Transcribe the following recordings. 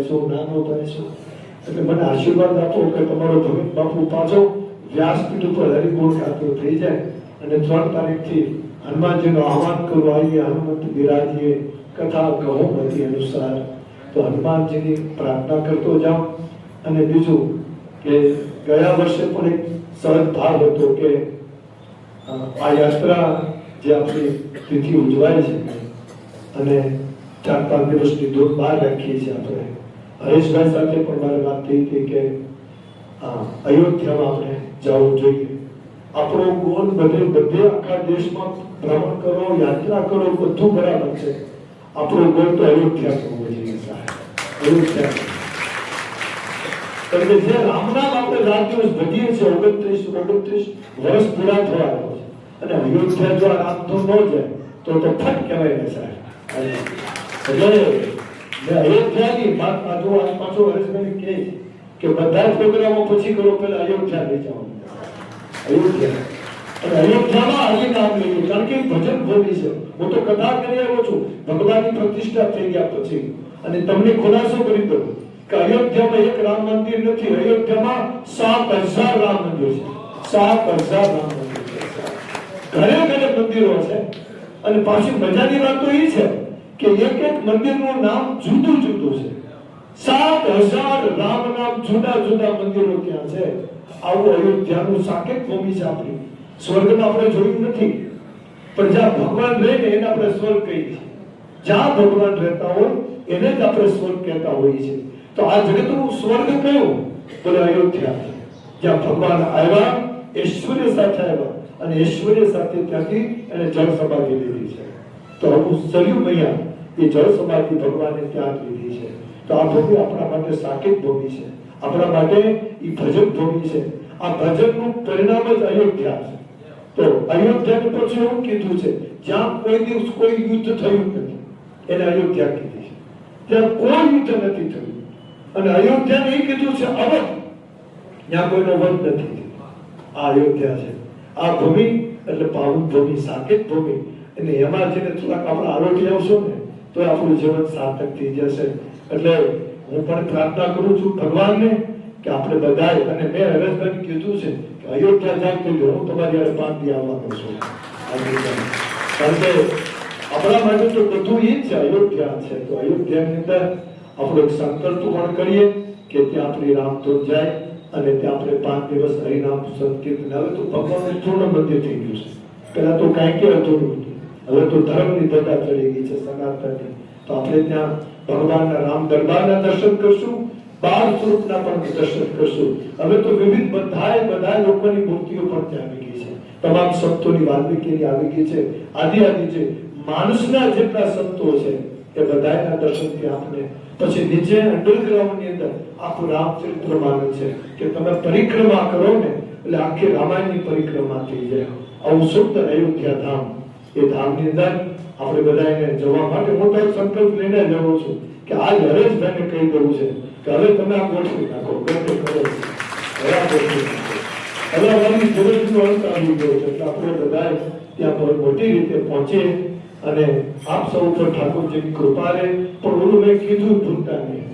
છું, નાનો થાય છું. એટલે મને આશીર્વાદ આપો કે તમારો ભગત બાપુ પાછો વ્યાસપીઠ ઉપર હરિગુણ ગાતો થઈ જાય અને 3 તારીખથી હનુમાનજીનું આહવાન કરું, આવીએ હનુમંત બિરાજીએ, કથા કહો બધી અનુસાર. તો હનુમાનજીની પ્રાર્થના કરતો જાઉં. અને બીજું કે ગયા વર્ષે પણ એક સહજ ભાવ હતો કે આ યાત્રા જે આપણી તિથિ ઉજવાય છે અને 4-5 દિવસની દૂર બહાર રાખીએ છીએ આપણે. હરેશભાઈ સાથે પણ મારે વાત થઈ હતી કે અયોધ્યામાં આપણે જવું જોઈએ. આપણો ગોલ બધે આખા દેશમાં ભ્રમણ કરો, યાત્રા કરો, બધું બરાબર છે. આપણો ગોલ તો અયોધ્યા કરવો જોઈએ સાહેબ, અયોધ્યા. કારણ કે જે રામનામ આપણે રાત દિવસ ભજીએ છીએ, 29 વર્ષ પૂરા થવા આવ્યા છે અને અયોધ્યા જો રામધૂન ન જાય તો ફટ કહેવાય ને સાહેબ. એટલે અયોધ્યાની વાત પાછો હરેશભાઈ કહે કે બધા પ્રોગ્રામો પછી કરો, પહેલા અયોધ્યા લઈ જાઓ. અયોધ્યા અને અયોધ્યામાં હરિનામ લઈએ, કારણ કે ભજન ભૂમિ છે. હું તો કથા કરી આવ્યો છું ભગવાનની પ્રતિષ્ઠા થઈ ગયા પછી, અને તમને ખુલાસો કરી દઉં કે અયોધ્યામાં એક રામ મંદિર નથી, અયોધ્યામાં 7000 રામ મંદિર છે. 7000 રામ મંદિર છે, ઘરે ઘરે મંદિરો છે. અને પાછી મજાની વાત તો એ છે કે એક મંદિરનું નામ જુદું જુદું છે. 7000 રામ નામ જુદા જુદા મંદિરો ત્યાં છે. આવું અયોધ્યાનું સાકેત ભૂમિ છે આપણી. સ્વર્ગમાં આપણે જોયું નથી, પણ જ્યાં ભગવાન રહે ને એને આપણે સ્વર્ગ કહીએ છીએ. જ્યાં ભગવાન રહેતા હોય એને જ આપણે સ્વર્ગ કહેતા હોઈએ છીએ. તો આ જગતનું સ્વર્ગ કયું? બોલે અયોધ્યા, જ્યાં ભગવાન આવ્યા, ઐશ્વર્ય સાથે આવ્યા અને ઐશ્વર્ય સાથે ત્યાંથી એને જળ સમાધિ લીધી છે. તો હું સરયુ મૈયા એ જળ સમાધિ ભગવાને ત્યાં લીધી છે. તો આ ભૂમિ આપણા માટે સાકેત ભૂમિ છે, આપણા માટે એ ભજન ભૂમિ છે. આ ભજનનું પરિણામ જ અયોધ્યા છે. તો અયોધ્યાને પછી એવું કીધું છે જ્યાં કોઈ દિવસ કોઈ યુદ્ધ થયું નથી એને અયોધ્યા કીધી છે. ત્યાં કોઈ યુદ્ધ નથી થયું અને અયોધ્યાને એ કીધું છે અવધ, ત્યાં કોઈનો વધ નથી. આ અયોધ્યા છે. આ ભૂમિ એટલે પાવન ભૂમિ, સાકેત ભૂમિ. અને એમાં જેને થોડાક આપણે આરોગ્ય આવશો ને તો આપણું જીવન સાર્થક થઈ જશે. એટલે હું પણ પ્રાર્થના કરું છું ભગવાનને કે આપણે બધાએ, અને મેં હરેશભાઈને કીધું છે કે અયોધ્યા જાવ તો હું તમારી યારે 5 દી આવવાનો છું. કારણ કે આપણા માટે તો બધું એ જ છે, અયોધ્યા છે. તો અયોધ્યાની અંદર આપણો એક સંકલ્પ પણ કરીએ કે ત્યાં આપણી રામધૂન જાય અને ત્યાં આપણે 5 દિવસ હરિનામ સંકીર્તન. હવે તો ભગવાનનું પૂર્ણ મંદિર થઈ ગયું છે. પહેલા તો કાંઈ કે અધૂરું હતું, હવે તો ધર્મની ધજા ચડી ગઈ છે સનાતનની. તો આપણે ત્યાં ભગવાનના રામ દરબારના દર્શન કરશું, 12 સ્વરૂપના પણ દર્શન કરશું. હવે તો વિવિધ બધા લોકોની મૂર્તિઓ પણ ત્યાં આવી ગઈ છે. તમામ સંતોની, વાલ્મીકીની આવી ગઈ છે, આદિ છે. માણસના જેટલા સંતો છે એ બધાના દર્શન ત્યાં આપણે. પછી નીચે અંડરગ્રાઉન્ડની અંદર આખું રામચરિત્ર માને છે કે તમે પરિક્રમા કરો ને એટલે આખી રામાયણની પરિક્રમા થઈ જાય. આવું સુંદર અયોધ્યા ધામ, એ ધામની અંદર આપણે બધાને જવા માટે મોટો સંકલ્પ લઈને જવું છું કે આજ હરેશભાઈને કહી દેવું છે કે હવે તમે આ ગોઠવી નાખો, ગોઠવી કરો, હવે આ ગોઠવી નાખો. હવે અમારી જરૂરનો અંત આવી ગયો છે એટલે આપણે બધા ત્યાં પર મોટી રીતે પહોંચીએ અને આપ સૌ પર ઠાકોરજીની કૃપા રહે. પણ ઓલું મેં કીધું ભૂલતા નહીં,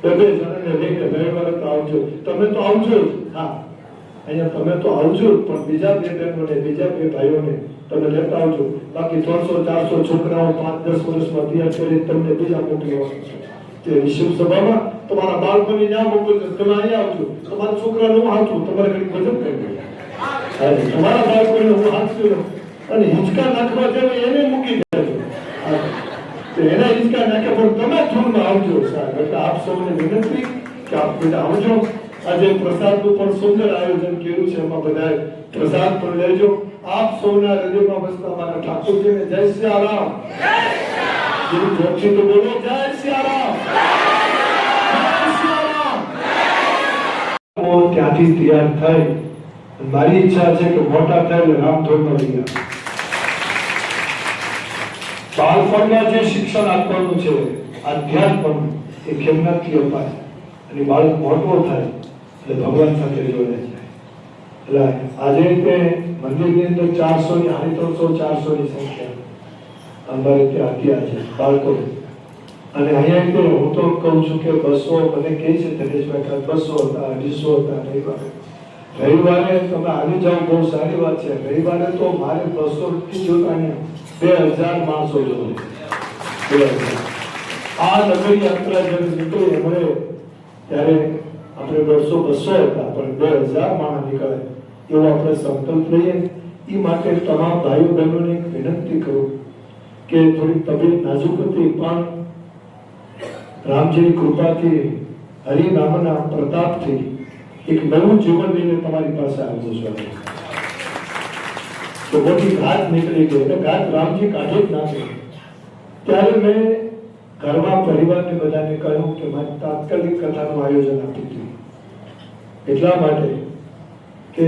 2 જણાને લઈને રવિવારે તો આવજો. તમે તો આવજો જ, હા અહીંયા તમે તો આવજો જ, પણ બીજા 2 બહેનોને, બીજા 2 ભાઈઓને તમે લેતા આવજો. બાકી 300-400 છોકરાઓ 5-10 વર્ષમાં તૈયાર કરી તમને બીજા મોકલવાનું છે. તે વિશ્વ સભામાં તમારા બાળકોને ત્યાં મોકલજો, તમે અહીંયા આવજો. તમારા છોકરાને હું હાથું, તમારે કઈ ભજન કરી તમારા બાળકોને હું હાથું અને હિંચકા નાખવા જાય એને મૂકી દેજો. એના હિંચકા નાખે પણ તમે ધૂનમાં આવજો સાહેબ. એટલે આપ સૌને વિનંતી કે આપ બધા આવજો. આજે પ્રસાદનું પણ સુંદર આયોજન કર્યું છે, એમાં બધા પ્રસાદ પણ લેજો. આપ સૌના હૃદયમાં વસતા મારા ઠાકોરજીને જય સિયારામ. જેવી જોરથી તો બોલો જય સિયારામ. ત્યાંથી તૈયાર થઈ મારી ઈચ્છા છે કે મોટા થાય એટલે રામધૂનમાં લઈ આવે. બાળપણમાં જે શિક્ષણ આપવાનું છે આધ્યાત્મનું એ ખેમનાથી અપાય અને બાળક મોટો થાય એટલે ભગવાન સાથે જોડાય જાય. એટલે આજે તે મંદિરની અંદર 400 ની 300-400 ની સંખ્યા અમારે ત્યાં અત્યારે છે બાળકો. અને અહીંયા તો હું તો કહું છું કે 200 મને કહે છે ધનેશભાઈ કે 200 હતા 250 હતા રવિવારે તમે આવી જાઓ બહુ સારી વાત છે. રવિવારે તો મારે 200 થી જોતા અહીંયા 2000 માણસો જોવે. 2000 આ નગરી યાત્રા જ્યારે નીકળી એમણે ત્યારે આપણે 150-200 હતા પણ 2000 માણસ નીકળે એવો આપણે સંકલ્પ લઈએ. એ માટે તમામ ભાઈઓ બહેનોને એક વિનંતી કરું કે થોડી તબિયત નાજુક હતી પણ રામજીની કૃપાથી હરિનામના પ્રતાપથી એક નવું જીવન લઈને તમારી પાસે આવ્યો છું. તો મોટી ઘાત નીકળી ગઈ એટલે ઘાત રામજી કાઢી જ નાખી. ત્યારે મેં ઘરમાં પરિવારને બધાને કહ્યું કે મારે તાત્કાલિક કથાનું આયોજન આપી દીધું એટલા માટે કે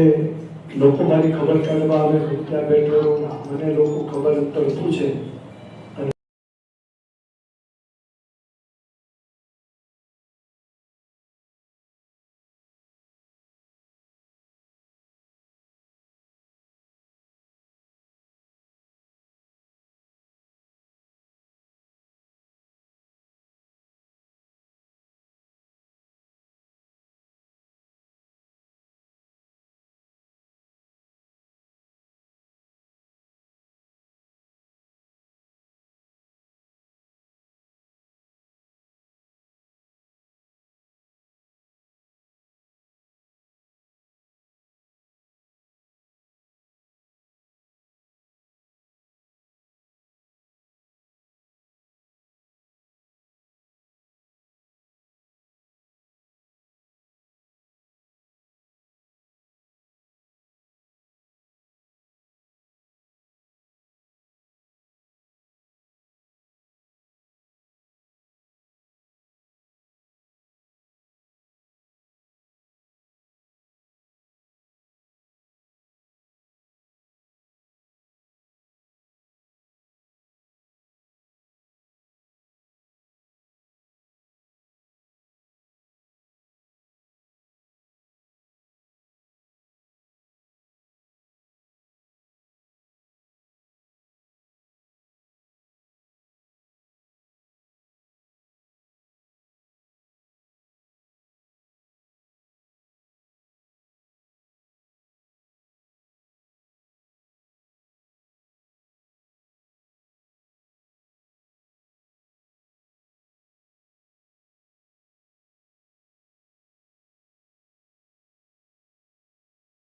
લોકો મારી ખબર કાઢવા આવે હું ત્યાં બેઠો મને લોકો ખબર અંતર પૂછે